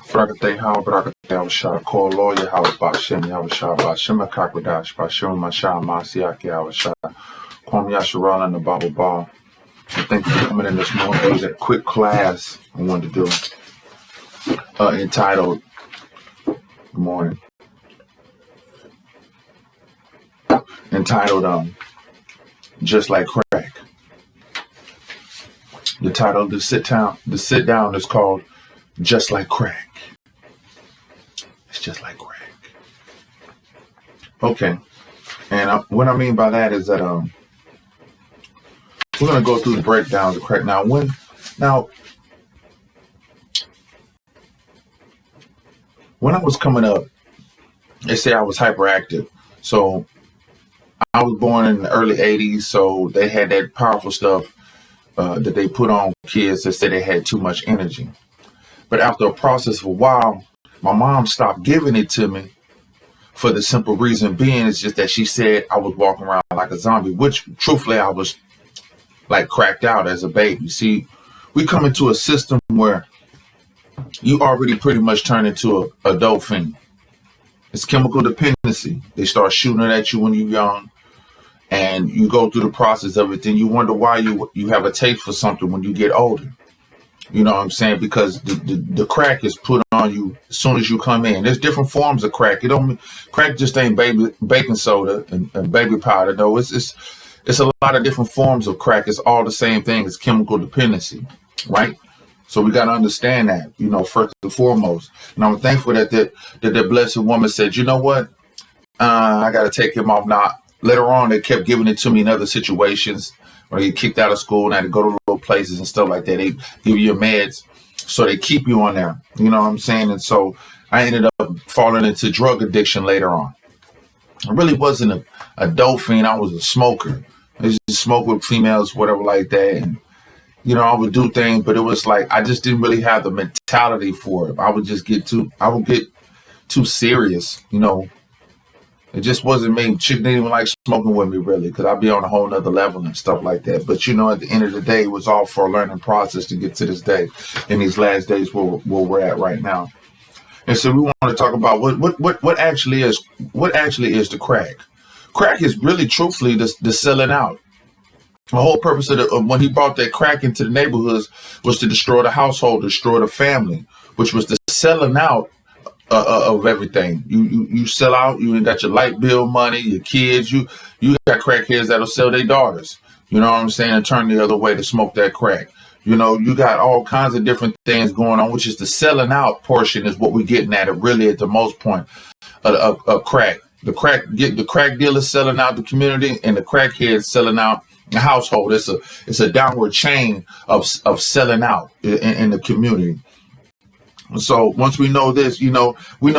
Brakate how Brakate Awashah, call lawyer how Bashem Yawashah, Bashema Kakwadash, Bashem Mashah, Masiaki Awashah, Kwam Yasharal and the Bible Ball. And thank you for coming in this morning. It was a quick class I wanted to do, entitled, good morning, entitled, Just Like Crack. The title of the sit down is called Just Like Crack. It's just like crack. Okay. And what I mean by that is that we're going to go through the breakdowns of crack. Now, when I was coming up, they say I was hyperactive. So I was born in the early 80s, so they had that powerful stuff that they put on kids that said they had too much energy. But after a process of a while, my mom stopped giving it to me for the simple reason being it's just that she said I was walking around like a zombie, which truthfully I was like cracked out as a baby. See, we come into a system where you already pretty much turn into a dope fiend. It's chemical dependency. They start shooting it at you when you're young, and you go through the process of it. Then you wonder why you have a taste for something when you get older. You know what I'm saying? Because the crack is put on you as soon as you come in. There's different forms of crack. Crack just ain't baking soda and baby powder. No, it's a lot of different forms of crack. It's all the same thing. It's chemical dependency, right? So we got to understand that, first and foremost. And I'm thankful that that blessed woman said, you know what? I got to take him off now. Later on, they kept giving it to me in other situations. When they get kicked out of school and I had to go to little places and stuff like that. They give you your meds, so they keep you on there. You know what I'm saying? And so I ended up falling into drug addiction later on. I really wasn't a dope fiend. I was a smoker. I used to smoke with females, whatever like that. And, I would do things, but it was like I just didn't really have the mentality for it. I would get too serious, It just wasn't me. Chick didn't even like smoking with me, really, because I'd be on a whole nother level and stuff like that. But, at the end of the day, it was all for a learning process to get to this day, in these last days where we're at right now. And so we want to talk about what actually is the crack. Crack is really, truthfully, the selling out. The whole purpose of when he brought that crack into the neighborhoods was to destroy the household, destroy the family, which was the selling out of everything. You sell out. You ain't got your light bill money, your kids. You got crackheads that'll sell their daughters. You know what I'm saying? And turn the other way to smoke that crack. You got all kinds of different things going on, which is the selling out portion is what we're getting at. It really at the most point of crack. The crack dealers selling out the community, and the crackheads selling out the household. It's a downward chain of selling out in the community. So once we know this, we know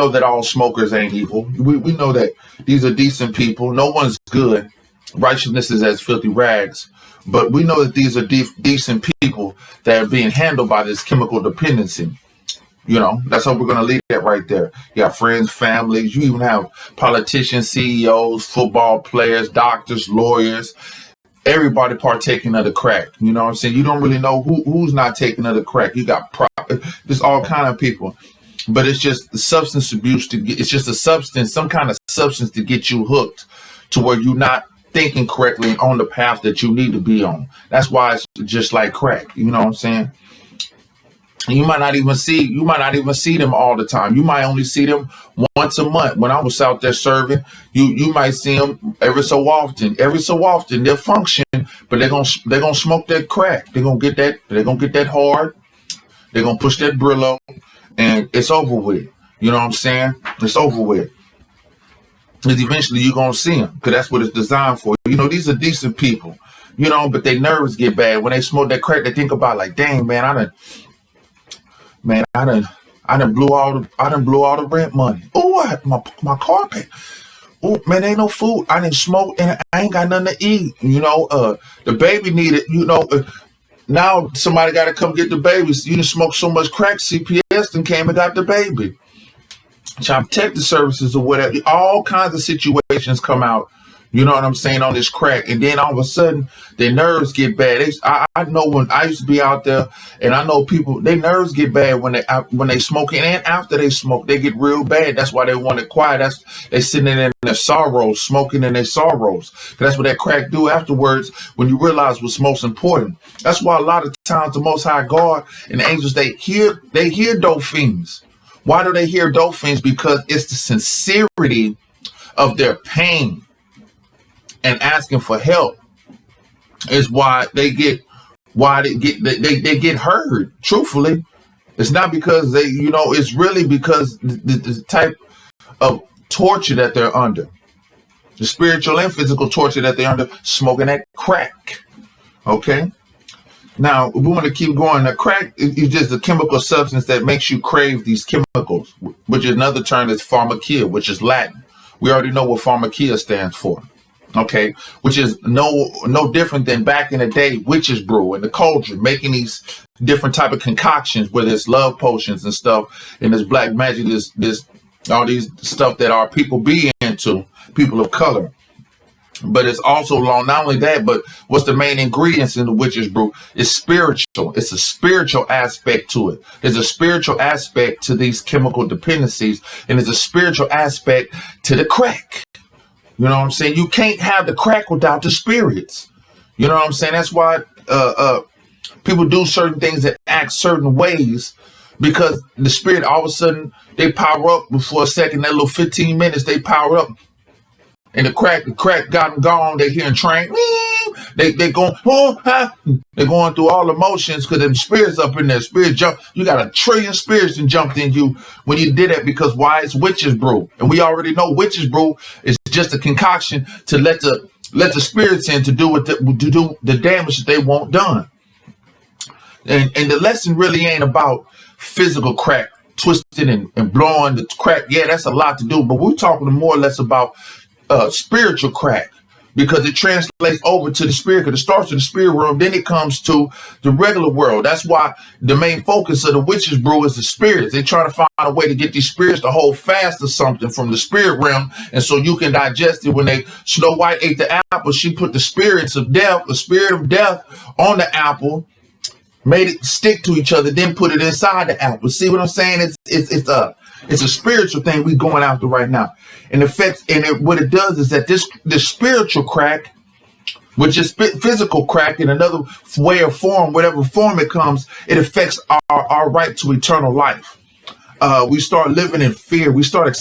that all smokers ain't evil. We know that these are decent people. No one's good. Righteousness is as filthy rags. But we know that these are decent people that are being handled by this chemical dependency. That's how we're going to leave that right there. You got friends, families. You even have politicians, CEOs, football players, doctors, lawyers. Everybody partaking of the crack. You know what I'm saying? You don't really know who's not taking of the crack. You got there's all kind of people, but it's just substance abuse it's just some kind of substance to get you hooked to where you're not thinking correctly and on the path that you need to be on. That's why it's just like crack. You know what I'm saying? You might not even see them all the time. You might only see them once a month. When I was out there serving, you might see them every so often. Every so often they'll function, but they're gonna smoke that crack. They're gonna get that hard. They're gonna push that Brillo, and it's over with. You know what I'm saying? It's over with. Because eventually you're gonna see them, because that's what it's designed for. These are decent people. But their nerves get bad when they smoke that crack. They think about like, dang man, I done blew all the rent money. Oh, what? My carpet. Oh man, ain't no food. I didn't smoke and I ain't got nothing to eat. The baby needed. Now somebody got to come get the baby. You done smoked so much crack, CPS then came and got the baby. Child protective services or whatever. All kinds of situations come out You know what I'm saying, on this crack. And then all of a sudden, their nerves get bad. I know when I used to be out there, and I know people, their nerves get bad when they smoking, and after they smoke, they get real bad. That's why they want it quiet. They sitting in their sorrows, smoking in their sorrows. That's what that crack do afterwards when you realize what's most important. That's why a lot of times the Most High God and the angels, they hear dope fiends. Why do they hear dope fiends? Because it's the sincerity of their pain and asking for help is why they get heard. Truthfully, it's not because they, it's really because the type of torture that they're under, the spiritual and physical torture that they're under, smoking that crack. Okay. Now we want to keep going. The crack is just a chemical substance that makes you crave these chemicals, which is another term is pharmakia, which is Latin. We already know what pharmakia stands for. Okay, which is no different than back in the day, witches brew and the cauldron, making these different type of concoctions, whether it's love potions and stuff, and this black magic, this all these stuff that our people be into, people of color. But it's also not only that, but what's the main ingredients in the witches brew? It's spiritual. It's a spiritual aspect to it. There's a spiritual aspect to these chemical dependencies, and there's a spiritual aspect to the crack. You know what I'm saying? You can't have the crack without the spirits. You know what I'm saying? That's why people do certain things and act certain ways, because the spirit, all of a sudden, they power up before a second, that little 15 minutes, they power up. And the crack got them gone. They hearing train. They going, they're going through all emotions because them spirits up in there. Spirit jump. You got 1 trillion spirits that jumped in you when you did that, because why? It's witches brew. And we already know witches brew is just a concoction to let the spirits in to do the damage that they want done. And the lesson really ain't about physical crack, twisting and blowing the crack. Yeah, that's a lot to do, but we're talking more or less about spiritual crack, because it translates over to the spirit, because it starts in the spirit realm, then it comes to the regular world. That's why the main focus of the witches brew is the spirits. They try to find a way to get these spirits to hold fast to something from the spirit realm, and so you can digest it. When Snow White ate the apple, she put the spirit of death on the apple, made it stick to each other, then put it inside the apple. See what I'm saying? It's a spiritual thing we going after right now. And what it does is that this spiritual crack, which is physical crack in another way or form, whatever form it comes, it affects our right to eternal life. We start living in fear. We start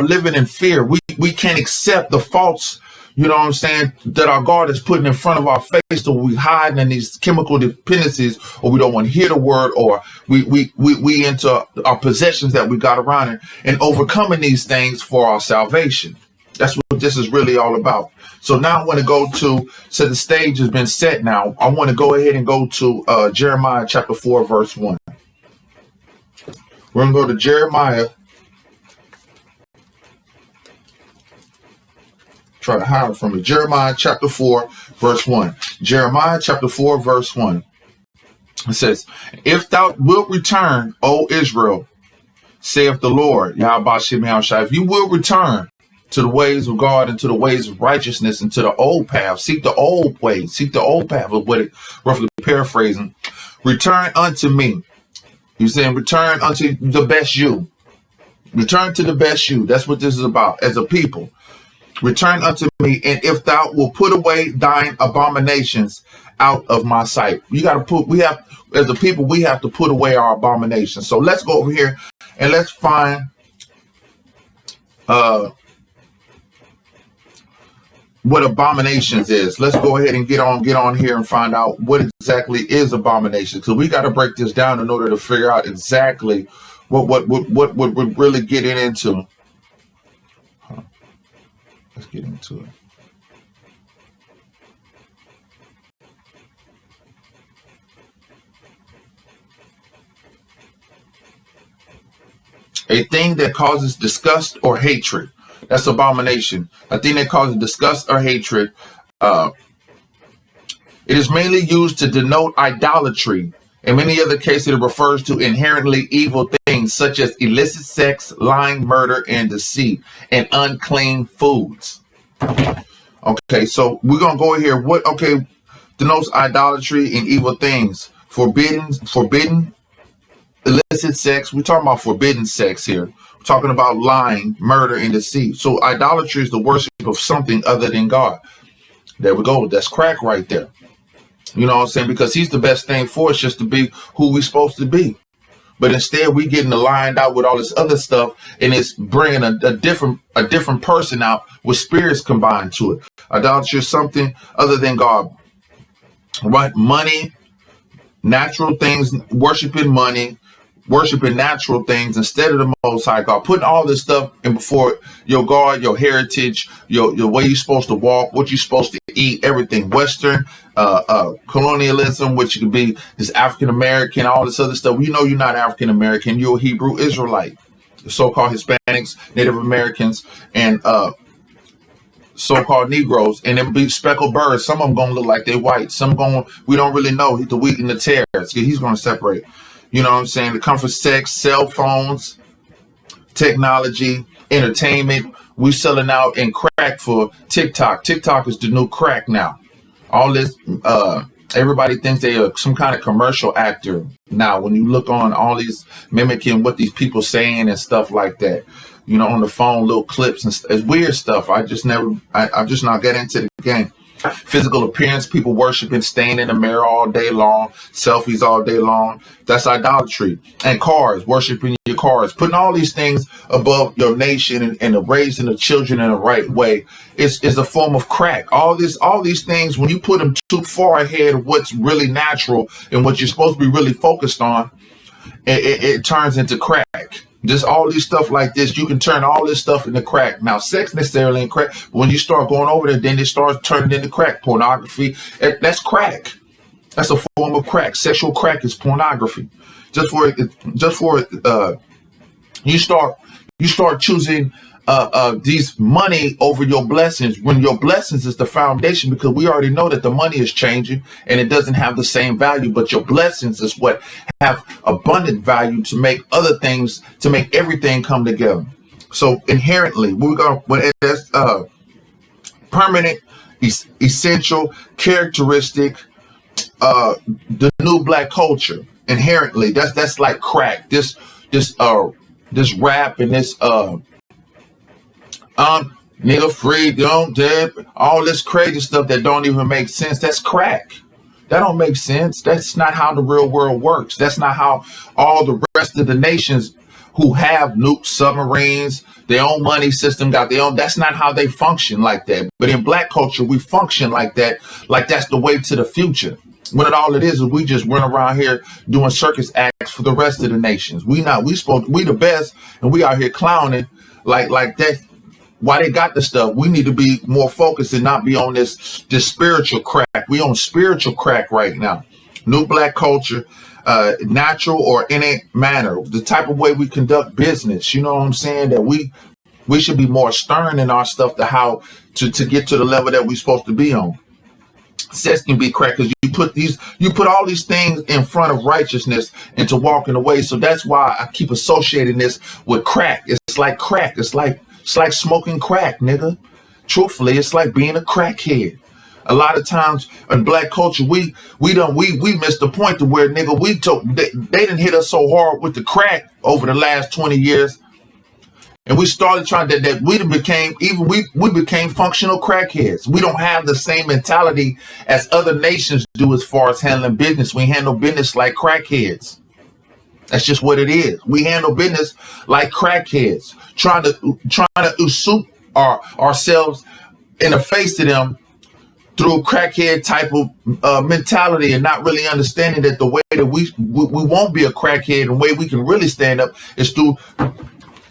living in fear. We can't accept the false, you know what I'm saying, that our God is putting in front of our face, so we hiding in these chemical dependencies, or we don't want to hear the word, or we into our possessions that we got around it, and overcoming these things for our salvation. That's what this is really all about. So now I want to so the stage has been set now. I want to go ahead and go to Jeremiah chapter 4, verse 1. We're going to go to Jeremiah. Try to hide it from me. Jeremiah chapter 4, verse 1. Jeremiah chapter 4, verse 1. It says, "If thou wilt return, O Israel, saith the Lord, Yahweh Shem Yahushua, if you will return to the ways of God and to the ways of righteousness and to the old path, seek the old ways, seek the old path," of what it, roughly paraphrasing, "return unto me." He's saying, return unto the best you. Return to the best you. That's what this is about as a people. Return unto me, and if thou will put away thine abominations out of my sight. As a people, we have to put away our abominations. So let's go over here and let's find what abominations is. Let's go ahead and get on here and find out what exactly is abomination, because we got to break this down in order to figure out exactly what we're really getting into. Let's get into it. A thing that causes disgust or hatred. That's abomination. A thing that causes disgust or hatred. It is mainly used to denote idolatry In many other cases, it refers to inherently evil things such as illicit sex, lying, murder, and deceit, and unclean foods. Okay, so we're gonna go here. What denotes idolatry and evil things? Forbidden illicit sex. We're talking about forbidden sex here. We're talking about lying, murder, and deceit. So idolatry is the worship of something other than God. There we go. That's crack right there. You know what I'm saying? Because he's the best thing for us, just to be who we're supposed to be. But instead, we getting aligned out with all this other stuff, and it's bringing a different person out with spirits combined to it. Idolatry is something other than God. Right? Money, natural things, worshiping money, worshiping natural things instead of the Most High God, putting all this stuff in before your God, your heritage, your way you're supposed to walk, what you're supposed to eat, everything Western, colonialism, which could be this African American, all this other stuff. You know, you're not African American, you're a Hebrew Israelite. The so-called Hispanics, Native Americans, and so-called Negroes, and them big speckled birds. Some of them gonna look like they white. Some we don't really know. The wheat and the tares. He's gonna separate. You know what I'm saying? The comfort, sex, cell phones, technology, entertainment. We selling out in crack for TikTok. TikTok is the new crack now. All this, everybody thinks they are some kind of commercial actor now. When you look on all these mimicking what these people saying and stuff like that, you know, on the phone, little clips and it's weird stuff. I'm just not getting into the game. Physical appearance, people worshiping, staying in the mirror all day long, selfies all day long. That's idolatry. And cars, worshiping your cars, putting all these things above your nation and raising the children in the right way is a form of crack. All these things, when you put them too far ahead of what's really natural and what you're supposed to be really focused on, it turns into crack. Just all these stuff like this, you can turn all this stuff into crack. Now, sex necessarily ain't crack, but when you start going over there, then it starts turning into crack. Pornography, that's crack. That's a form of crack. Sexual crack is pornography. Just for you start choosing these money over your blessings, when your blessings is the foundation, because we already know that the money is changing and it doesn't have the same value, but your blessings is what have abundant value to make other things, to make everything come together. So inherently, that's permanent, essential characteristic, the new black culture. Inherently, that's like crack. This rap and this nigga free, don't dead, all this crazy stuff that don't even make sense. That's crack. That don't make sense. That's not how the real world works. That's not how all the rest of the nations who have nukes, submarines, their own money system, got their own. That's not how they function like that. But in black culture, we function like that. Like that's the way to the future. When all it is we just run around here doing circus acts for the rest of the nations. We the best, and we out here clowning like that. Why they got the stuff? We need to be more focused and not be on this spiritual crack. We on spiritual crack right now. New black culture, natural or innate manner, the type of way we conduct business. You know what I'm saying? That we should be more stern in our stuff to how to get to the level that we're supposed to be on. Sex can be crack because you put all these things in front of righteousness and to walking away. So that's why I keep associating this with crack. It's like crack. It's like smoking crack, nigga. Truthfully, it's like being a crackhead. A lot of times in black culture, we missed the point to where, nigga, they didn't hit us so hard with the crack over the last 20 years. And we started trying that we became functional crackheads. We don't have the same mentality as other nations do as far as handling business. We handle business like crackheads. That's just what it is. We handle business like crackheads, trying to usurp ourselves in the face of them through crackhead type of mentality, and not really understanding that the way that we won't be a crackhead, and the way we can really stand up is through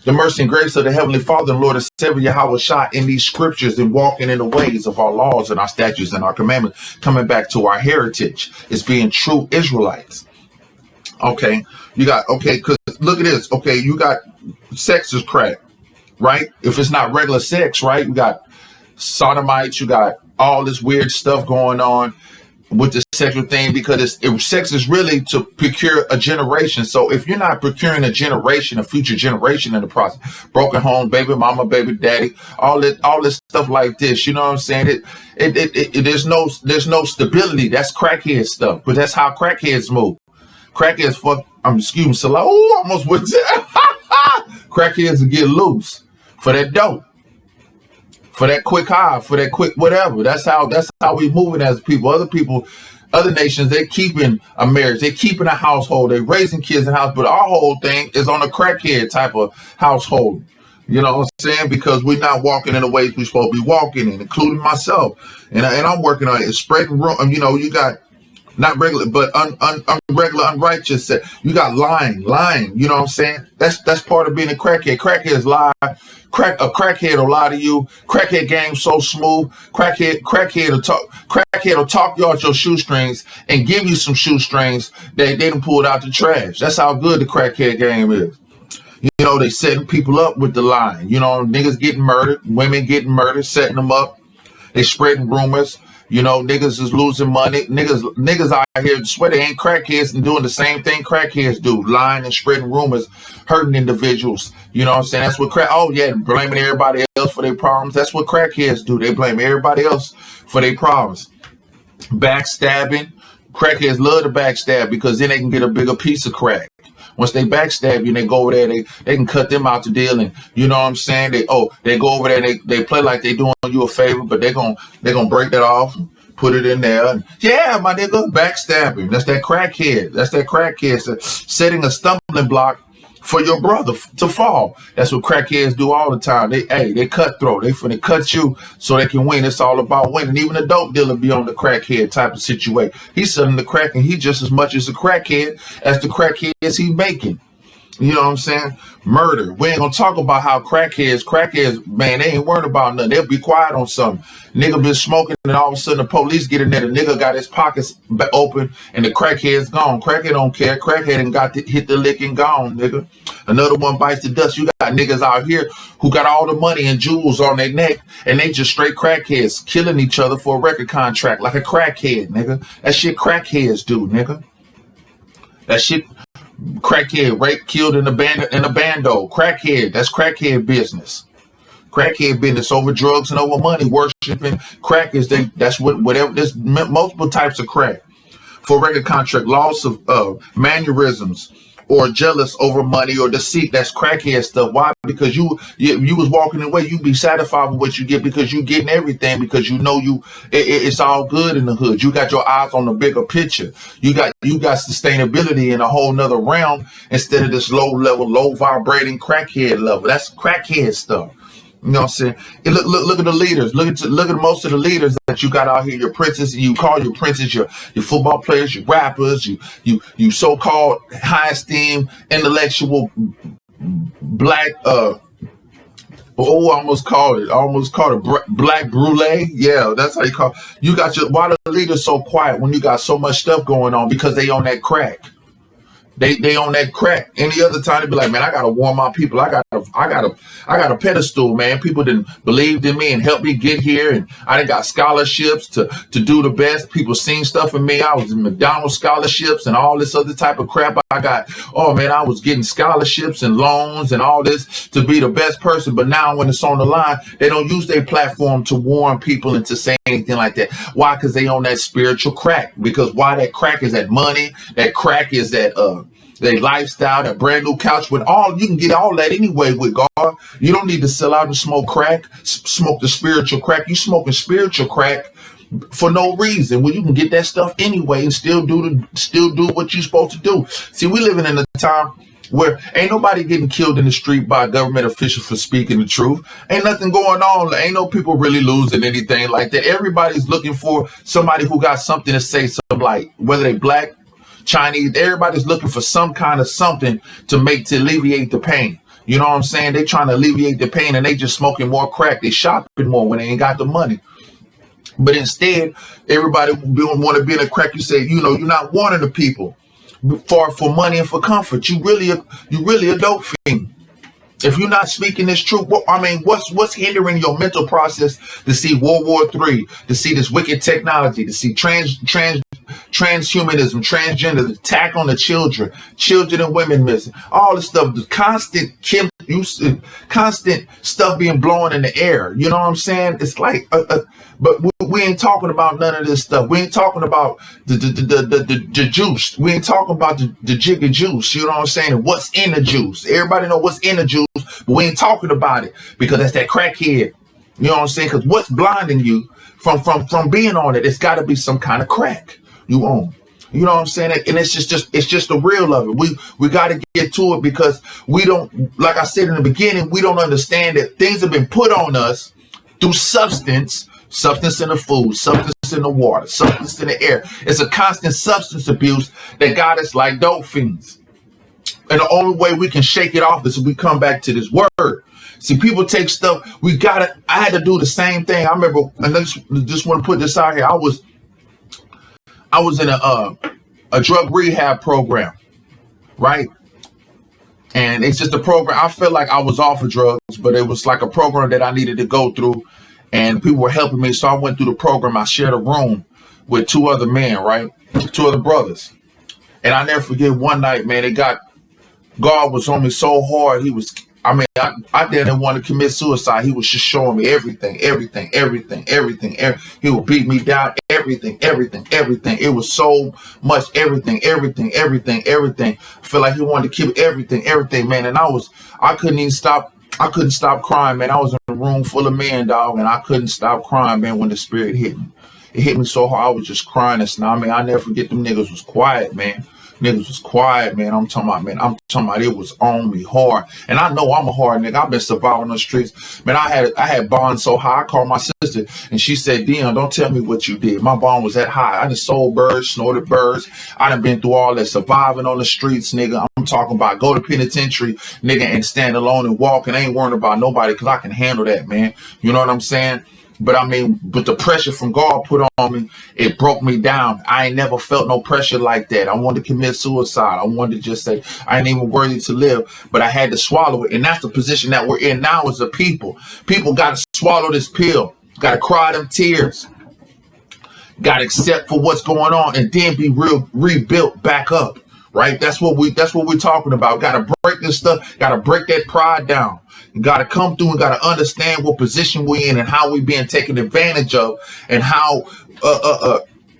the mercy and grace of the Heavenly Father and Lord and Savior Yahweh Shah in these scriptures, and walking in the ways of our laws and our statutes and our commandments, coming back to our heritage. It's being true Israelites. Okay, because look at this. Okay, you got sex is crack, right? If it's not regular sex, right? You got sodomites, you got all this weird stuff going on with the sexual thing because sex is really to procure a generation. So if you're not procuring a generation, a future generation in the process, broken home, baby mama, baby daddy, all this stuff like this, you know what I'm saying? There's no stability. That's crackhead stuff, but that's how crackheads move. Crackheads fuck. Excuse me, so almost went to crackheads will get loose for that dope, for that quick high, for that quick whatever. That's how we moving as people. Other nations, they keeping a marriage, they keeping a household, they raising kids in the house, but our whole thing is on a crackhead type of household. You know what I'm saying? Because we're not walking in the ways we're supposed to be walking in, including myself. And I'm working on it. It's spreading. You know, you got not regular, but unregular, unrighteous. You got lying. You know what I'm saying? That's part of being a crackhead. Crackheads lie. A crackhead will lie to you. Crackhead game so smooth. Crackhead will talk you out your shoestrings and give you some shoestrings that they done pulled out the trash. That's how good the crackhead game is. You know, they setting people up with the line. You know, niggas getting murdered, women getting murdered, setting them up. They spreading rumors. You know, niggas is losing money. Niggas out here swear they ain't crackheads and doing the same thing crackheads do, lying and spreading rumors, hurting individuals. You know what I'm saying? That's what blaming everybody else for their problems. That's what crackheads do. They blame everybody else for their problems. Backstabbing. Crackheads love to backstab because then they can get a bigger piece of crack. Once they backstab you and they go over there, they can cut them out the deal, and you know what I'm saying? They go over there and they play like they doing you a favor, but they're gonna break that off, put it in there. And, yeah, my nigga, backstabbing. That's that crackhead. That's that crackhead. So setting a stumbling block for your brother to fall. That's what crackheads do all the time. They cutthroat. They finna cut you so they can win. It's all about winning. Even a dope dealer be on the crackhead type of situation. He's selling the crack, and he just as much as a crackhead as the crackheads he making. You know what I'm saying? Murder. We ain't gonna talk about how crackheads, man, they ain't worried about nothing. They'll be quiet on something. Nigga been smoking, and all of a sudden the police get in there. The nigga got his pockets open, and the crackhead's gone. Crackhead don't care. Crackhead ain't got to hit the lick and gone, nigga. Another one bites the dust. You got niggas out here who got all the money and jewels on their neck, and they just straight crackheads killing each other for a record contract like a crackhead, nigga. That shit crackheads do, nigga. That shit. Crackhead raped, killed in a bando. Crackhead, that's crackhead business. Crackhead business over drugs and over money. Worshiping crackers, that's whatever. There's multiple types of crack. For record contract, loss of mannerisms or jealous over money or deceit. That's crackhead stuff. Why? Because you was walking away. You be satisfied with what you get because you getting everything because you know it's all good in the hood. You got your eyes on the bigger picture. You got sustainability in a whole nother realm instead of this low level, low vibrating crackhead level. That's crackhead stuff. You know what I'm saying? And look at the leaders. Look at most of the leaders that you got out here. Your princes, you call your princes your football players, your rappers, you so-called high esteem intellectual black I almost called it black brulee. Yeah, that's how you call it. You got why the leaders so quiet when you got so much stuff going on? Because they on that crack. They on that crack. Any other time they be like, man, I gotta warn my people. I got a pedestal, man. People didn't believed in me and helped me get here, and I done got scholarships to do the best. People seen stuff in me. I was in McDonald's scholarships and all this other type of crap. I was getting scholarships and loans and all this to be the best person. But now when it's on the line, they don't use their platform to warn people and to say anything like that. Why? Because they on that spiritual crack. Because why? That crack is that money. That crack is that their lifestyle, that brand new couch with you can get all that anyway with God. You don't need to sell out and smoke crack, smoke the spiritual crack. You smoking spiritual crack for no reason when you can get that stuff anyway and still do what you're supposed to do. See, we living in a time where ain't nobody getting killed in the street by a government official for speaking the truth. Ain't nothing going on. Ain't no people really losing anything like that. Everybody's looking for somebody who got something to say, something like whether they black, Chinese, everybody's looking for some kind of something to alleviate the pain. You know what I'm saying? They trying to alleviate the pain and they just smoking more crack. They shopping more when they ain't got the money. But instead, everybody want to be in a crack. You say, you're not wanting the people for money and for comfort. You really a dope fiend. If you're not speaking this truth, what's hindering your mental process to see World War III, to see this wicked technology, to see transhumanism, transgender, the attack on the children and women missing, all this stuff, the constant stuff being blown in the air. You know what I'm saying? It's like, but we ain't talking about none of this stuff. We ain't talking about the juice. We ain't talking about the jigger juice. You know what I'm saying? And what's in the juice? Everybody know what's in the juice, but we ain't talking about it because that's that crackhead. You know what I'm saying? Because what's blinding you from being on it? It's got to be some kind of crack you own. You know what I'm saying? And it's just the real of it. We got to get to it because we don't, like I said in the beginning, we don't understand that things have been put on us through substance in the food, substance in the water, substance in the air. It's a constant substance abuse that got us like dope fiends. And the only way we can shake it off is if we come back to this word. See, people take stuff, I had to do the same thing. I remember, and I just want to put this out here. I was in a drug rehab program, right? And it's just a program. I felt like I was off of drugs, but it was like a program that I needed to go through, and people were helping me. So I went through the program. I shared a room with two other men, right? Two other brothers. And I never forget one night, man, God was on me so hard. I didn't want to commit suicide. He was just showing me everything. He would beat me down, everything. It was so much everything. I feel like he wanted to keep everything, man. And I couldn't stop crying, man. I was in a room full of men, dog, and I couldn't stop crying, man, when the Spirit hit me. It hit me so hard, I was just crying and snot. I never forget them niggas was quiet, man. Niggas was quiet, man. I'm talking about it was on me hard. And I know I'm a hard nigga. I've been surviving on the streets. Man, I had bonds so high. I called my sister and she said, Dion, don't tell me what you did. My bond was that high. I just sold birds, snorted birds. I done been through all that surviving on the streets, nigga. I'm talking about go to penitentiary, nigga, and stand alone and walk and I ain't worrying about nobody because I can handle that, man. You know what I'm saying? But the pressure from God put on me, it broke me down. I ain't never felt no pressure like that. I wanted to commit suicide. I wanted to just say, I ain't even worthy to live, but I had to swallow it. And that's the position that we're in now as a people. People got to swallow this pill, got to cry them tears, got to accept for what's going on and then be rebuilt back up. Right? That's what we're talking about. Got to break this stuff. Got to break that pride down. Got to come through and got to understand what position we're in and how we're being taken advantage of and how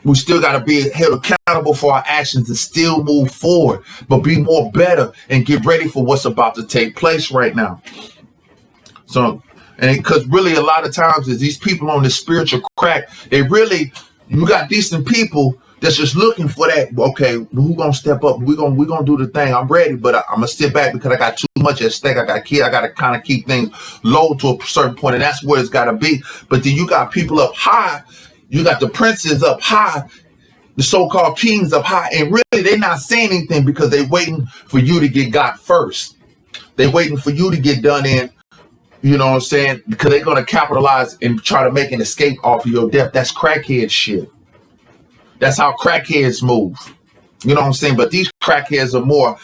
we still got to be held accountable for our actions and still move forward, but be more better and get ready for what's about to take place right now. So, and because really a lot of times is these people on this spiritual crack, you got decent people that's just looking for that. Okay, who gonna step up? We gonna do the thing. I'm ready, but I'm gonna sit back because I got too much at stake. I got kids. I gotta kind of keep things low to a certain point, and that's where it's gotta be. But then you got people up high. You got the princes up high, the so-called kings up high, and really they're not saying anything because they're waiting for you to get got first. They're waiting for you to get done in. You know what I'm saying? Because they're gonna capitalize and try to make an escape off of your death. That's crackhead shit. That's how crackheads move. You know what I'm saying? But these crackheads are more,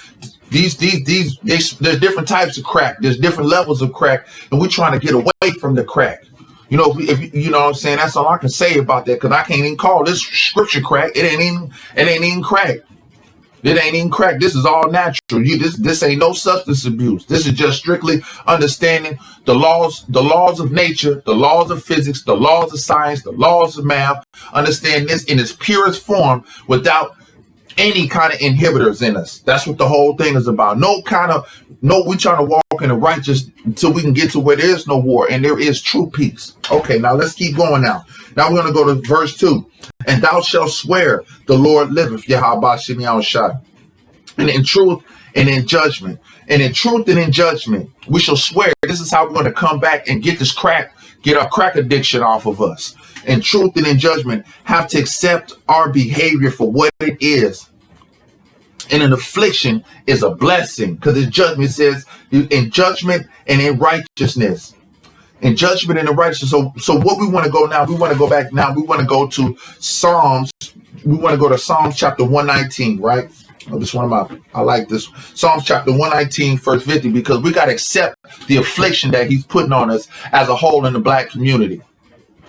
there's different types of crack. There's different levels of crack. And we're trying to get away from the crack. You know, if you know what I'm saying? That's all I can say about that because I can't even call this scripture crack. It ain't even crack. It ain't even crack. This is all natural. This ain't no substance abuse. This is just strictly understanding the laws of nature, the laws of physics, the laws of science, the laws of math. Understand this in its purest form without any kind of inhibitors in us. That's what the whole thing is about. We trying to walk in the righteous until we can get to where there is no war and there is true peace. Okay, now let's keep going now. Now we're going to go to verse 2. And thou shalt swear, the Lord liveth, Yahweh Shemi Shai. And in truth and in judgment. And in truth and in judgment, we shall swear. This is how we're going to come back and get our crack addiction off of us. In truth and in judgment, have to accept our behavior for what it is. And an affliction is a blessing. Because in judgment says, in judgment and in righteousness. In judgment and in righteousness. So what we want to go now, we want to go back now. We want to go to Psalms. We want to go to Psalms chapter 119, right? Oh, this one of I like this. Psalms chapter 119, verse 50, because we got to accept the affliction that he's putting on us as a whole in the black community.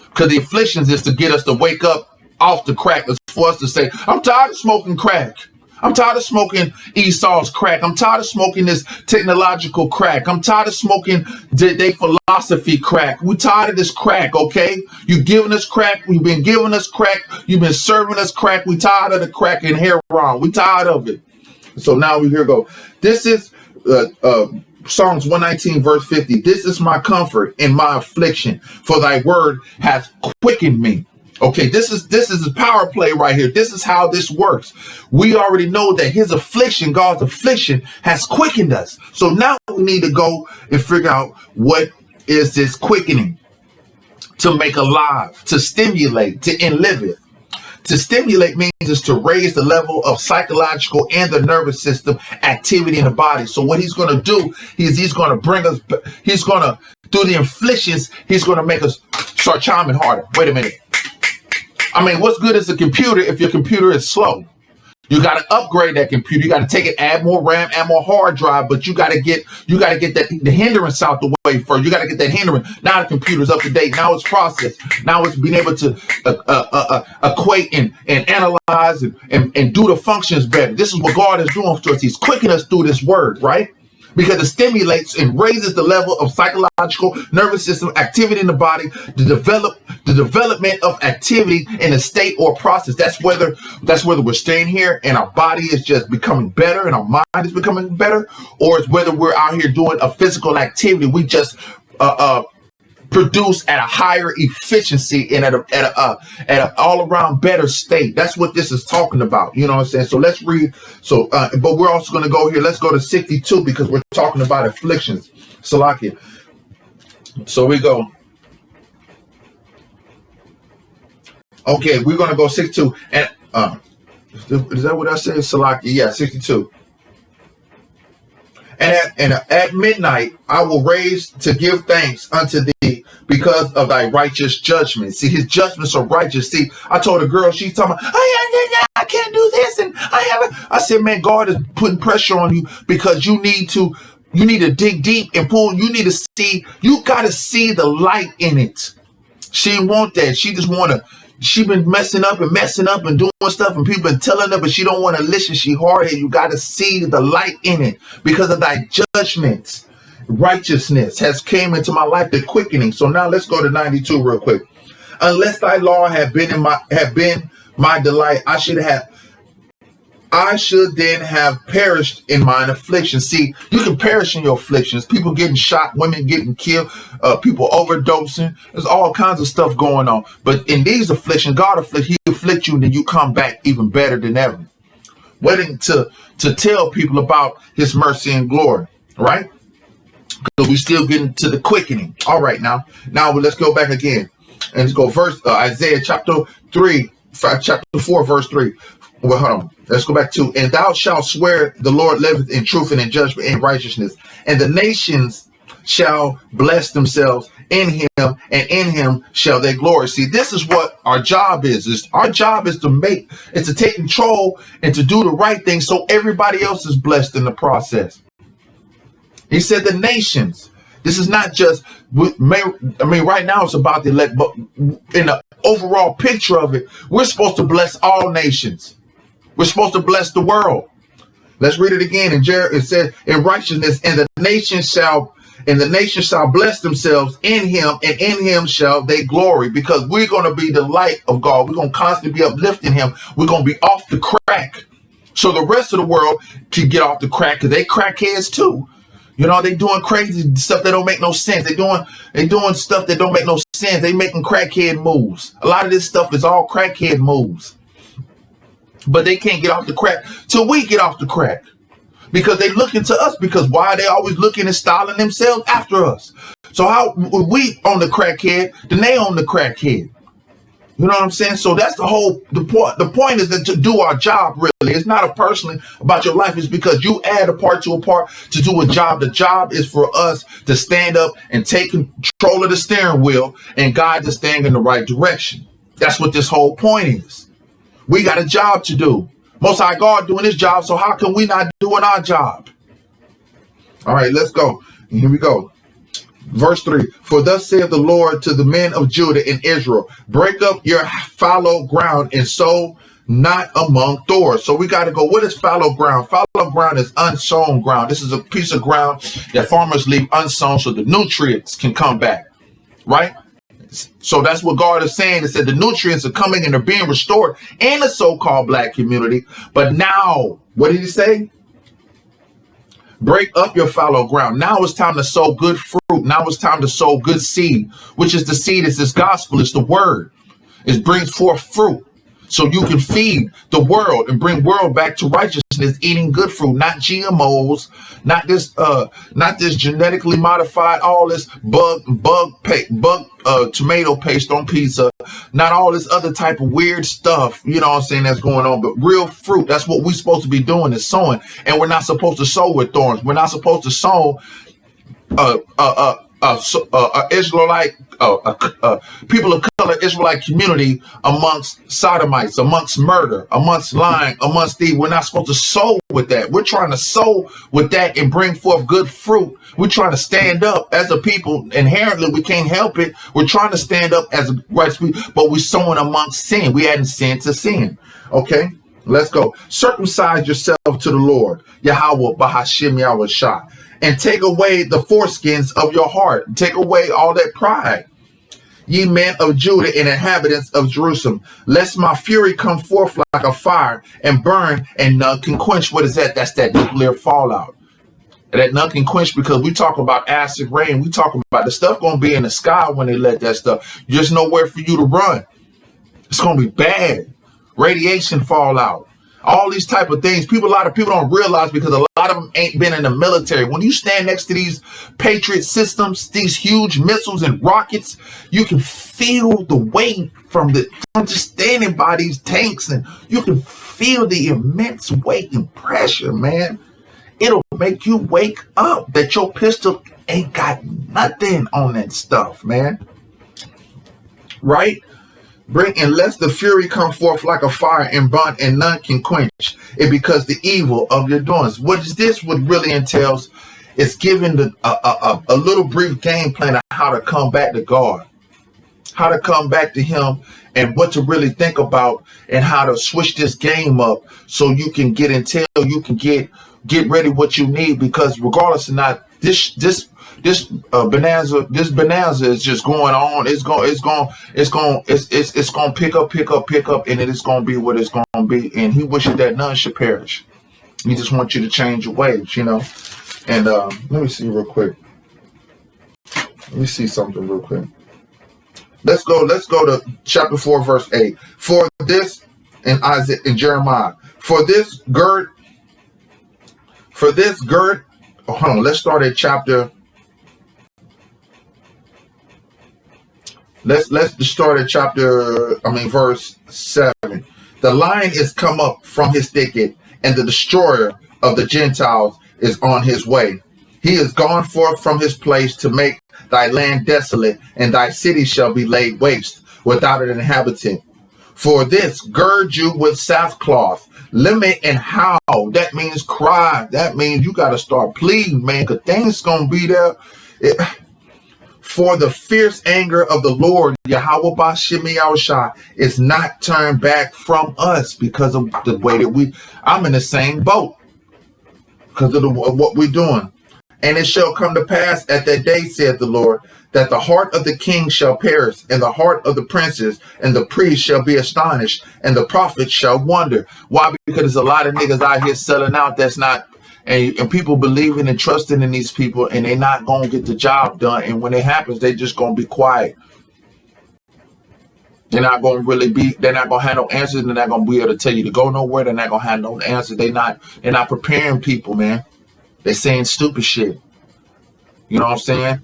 Because the afflictions is to get us to wake up off the crack. It's for us to say, I'm tired of smoking crack. I'm tired of smoking Esau's crack. I'm tired of smoking this technological crack. I'm tired of smoking they philosophy crack. We tired of this crack, okay? You giving us crack. You've been giving us crack. You've been serving us crack. We tired of the crack and heroin. We tired of it. So now we here go. This is Psalms 119, verse 50. This is my comfort in my affliction, for thy word hath quickened me. Okay, this is the power play right here. This is how this works. We already know that his affliction, God's affliction, has quickened us. So now we need to go and figure out what is this quickening. To make alive, to stimulate, to enliven. To stimulate means is to raise the level of psychological and the nervous system activity in the body. So what he's going to do is he's going to bring us, he's going to, through the inflictions, he's going to make us start chiming harder. Wait a minute. I mean, what's good is a computer if your computer is slow? You got to upgrade that computer. You got to take it, add more RAM, add more hard drive, but you got to get that the hindrance out the way first. You got to get that hindrance. Now the computer's up to date. Now it's processed. Now it's being able to equate and analyze and do the functions better. This is what God is doing to us. He's quickening us through this word, right? Because it stimulates and raises the level of psychological nervous system activity in the body, the development of activity in a state or process. That's whether we're staying here and our body is just becoming better and our mind is becoming better, or it's whether we're out here doing a physical activity. We just produce at a higher efficiency and at a all around better state. That's what this is talking about. You know what I'm saying? So let's read. So, but we're also going to go here. Let's go to 62 because we're talking about afflictions. Salakia. So we go. Okay, we're going to go 62. And is that what I said? Salakia. Yeah, 62. And at midnight I will raise to give thanks unto thee because of thy righteous judgment. See, his judgments are righteous. See, I told a girl, she's talking about, I can't do this, and I said, man, God is putting pressure on you because you need to dig deep and pull. You need to see. You got to see the light in it. She didn't want that. She just want to. She been messing up and doing stuff, and people been telling her, but she don't want to listen. She hard-headed. You got to see the light in it because of thy judgments. Righteousness has came into my life, the quickening. So now let's go to 92 real quick. Unless thy law had been my delight, I should then have perished in mine affliction. See, you can perish in your afflictions. People getting shot, women getting killed, people overdosing. There's all kinds of stuff going on. But in these afflictions, he afflicts you, and then you come back even better than ever. Waiting to tell people about his mercy and glory, right? Because we still getting to the quickening. All right, now let's go back again. And let's go Isaiah chapter 4, verse 3. Well, hold on. Let's go back to, and thou shalt swear the Lord liveth in truth and in judgment and righteousness. And the nations shall bless themselves in him, and in him shall they glory. See, this is what our job is. Our job is to take control and to do the right thing so everybody else is blessed in the process. He said the nations. This is not just, right now it's about the elect, but in the overall picture of it, we're supposed to bless all nations. We're supposed to bless the world. Let's read it again. It said, in righteousness, and the nations shall bless themselves in him, and in him shall they glory. Because we're going to be the light of God. We're going to constantly be uplifting him. We're going to be off the crack. So the rest of the world can get off the crack, because they crackheads too. You know, they doing crazy stuff that don't make no sense. They doing stuff that don't make no sense. They making crackhead moves. A lot of this stuff is all crackhead moves. But they can't get off the crack till we get off the crack. Because they looking to us. Because why are they always looking and styling themselves after us? So how we on the crackhead, then they on the crackhead. You know what I'm saying? So that's the point. The point is that to do our job, really. It's not personally about your life. It's because you add a part to a part to do a job. The job is for us to stand up and take control of the steering wheel and guide this thing in the right direction. That's what this whole point is. We got a job to do. Most High God doing his job, so how can we not doing our job? All right, let's go. Here we go. Verse 3, for thus saith the Lord to the men of Judah and Israel, break up your fallow ground and sow not among thorns. So we got to go, what is fallow ground? Fallow ground is unsown ground. This is a piece of ground that farmers leave unsown so the nutrients can come back, right? So that's what God is saying. It said the nutrients are coming and they're being restored in the so-called black community. But now, what did he say? Break up your fallow ground. Now it's time to sow good fruit. Now it's time to sow good seed, which is the seed, is this gospel, it's the word. It brings forth fruit. So you can feed the world and bring world back to righteousness, eating good fruit, not GMOs, not this genetically modified, all this tomato paste on pizza, not all this other type of weird stuff, you know what I'm saying, that's going on, but real fruit. That's what we're supposed to be doing, is sowing. And we're not supposed to sow with thorns. We're not supposed to sow Israelite people of color, Israelite community amongst sodomites, amongst murder, amongst lying, amongst thieves. We're not supposed to sow with that. We're trying to sow with that and bring forth good fruit. We're trying to stand up as a people. Inherently, we can't help it. We're trying to stand up as a righteous people, but we're sowing amongst sin. We adding sin to sin. Okay, let's go. Circumcise yourself to the Lord, Yahweh Bahashim Yahushua, and take away the foreskins of your heart. Take away all that pride. Ye men of Judah and inhabitants of Jerusalem, lest my fury come forth like a fire and burn, and none can quench. What is that? That's that nuclear fallout. That none can quench, because we talk about acid rain. We talk about the stuff going to be in the sky when they let that stuff. There's nowhere for you to run. It's going to be bad. Radiation fallout. All these type of things. A lot of people don't realize, because a lot of them ain't been in the military. When you stand next to these Patriot systems, these huge missiles and rockets, you can feel the weight from just standing by these tanks, and you can feel the immense weight and pressure, man. It'll make you wake up that your pistol ain't got nothing on that stuff, man. Right? And lest the fury come forth like a fire and burn, and none can quench it, because the evil of your doings. What is this? What really entails is giving a little brief game plan of how to come back to God, how to come back to Him, and what to really think about, and how to switch this game up so you can get intel, you can get ready what you need, because regardless of not this bonanza is just going on. It's going to pick up, and it is going to be what it's going to be. And He wishes that none should perish. He just wants you to change your ways, you know. And let me see real quick. Let me see something real quick. Let's go to chapter 4, verse 8. For this, in Isaiah and Jeremiah, for this gird. Oh, hold on. Let's start at chapter. Let's start at verse 7. The lion is come up from his thicket, and the destroyer of the Gentiles is on his way. He is gone forth from his place to make thy land desolate, and thy city shall be laid waste without an inhabitant. For this, gird you with sackcloth, lament and howl. That means cry. That means you got to start pleading, man, because things going to be there. For the fierce anger of the Lord, Yahweh Bashim Yahushua, is not turned back from us, because of the way that I'm in the same boat, because of what we're doing. And it shall come to pass at that day, saith the Lord, that the heart of the king shall perish, and the heart of the princes and the priests shall be astonished, and the prophets shall wonder. Why? Because there's a lot of niggas out here selling out that's not, and people believing and trusting in these people, and they're not going to get the job done. And when it happens, they just going to be quiet. They're not going to they're not going to have no answers. They're not going to be able to tell you to go nowhere. They're not going to have no answers. They're not preparing people, man. They're saying stupid shit. You know what I'm saying?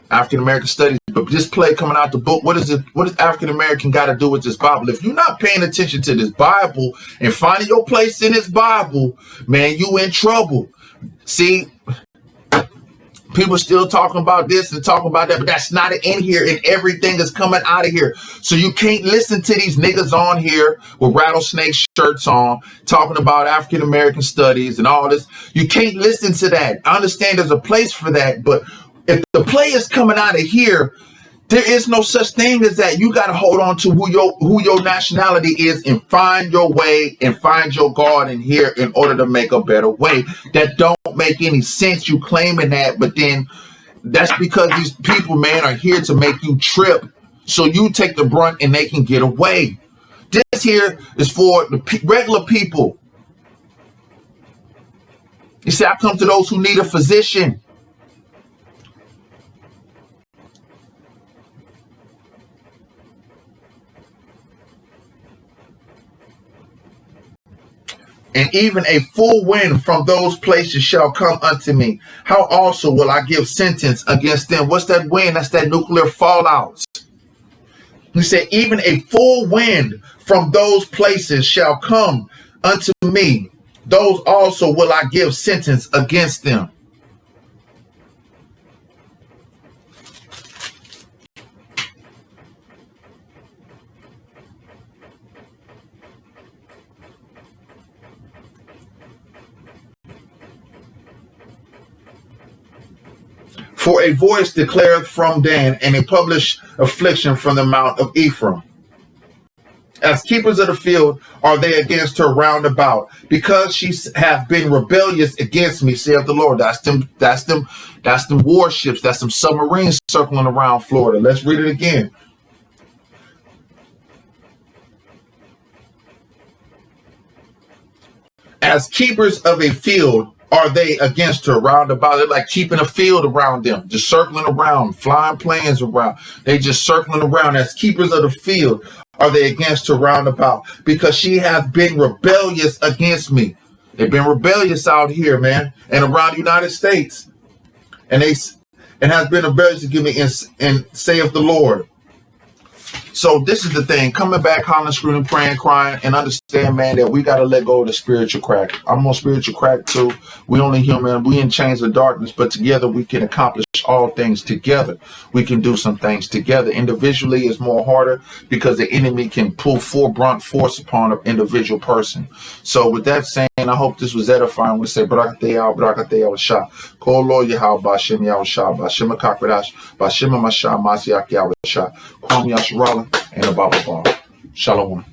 African American studies, but this play coming out the book, what does African American got to do with this Bible? If you're not paying attention to this Bible and finding your place in this Bible, man, you in trouble. See, People still talking about this and talking about that, but that's not in here, and everything is coming out of here. So you can't listen to these niggas on here with rattlesnake shirts on, talking about African American studies and all this. You can't listen to that. I understand there's a place for that, but if the play is coming out of here, there is no such thing as that. You got to hold on to who your nationality is and find your way and find your God in here in order to make a better way. That don't make any sense. You claiming that, but then that's because these people, man, are here to make you trip. So you take the brunt and they can get away. This here is for the regular people. You see, I come to those who need a physician. And even a full wind from those places shall come unto me. How also will I give sentence against them? What's that wind? That's that nuclear fallout. He said, even a full wind from those places shall come unto me. Those also will I give sentence against them. For a voice declareth from Dan, and a published affliction from the mount of Ephraim. As keepers of the field are they against her round about, because she hath been rebellious against me, saith the Lord. That's them warships, that's them submarines circling around Florida. Let's read it again. As keepers of a field are they against her round about. They're like keeping a field around them, just circling around, flying planes around. They just circling around. As keepers of the field are they against her round about, because she hath been rebellious against me. They've been rebellious out here, man, and around the United States. And has been rebellious against me, and saith the Lord. So this is the thing, coming back, hollering, screaming, praying, crying, and understand, man, that we got to let go of the spiritual crack. I'm on spiritual crack too. We only human. We in chains of darkness, but together we can accomplish all things together. We can do some things together. Individually is more harder because the enemy can pull full brunt force upon an individual person. So with that saying, I hope this was edifying. We say, Brakateyah Shah. Kolo Yahal Bashim Yahshah, Bashima Kakradash, Bashima Masha Masiak Yahshah, Kwam Yasharala, and Ababa Shalom.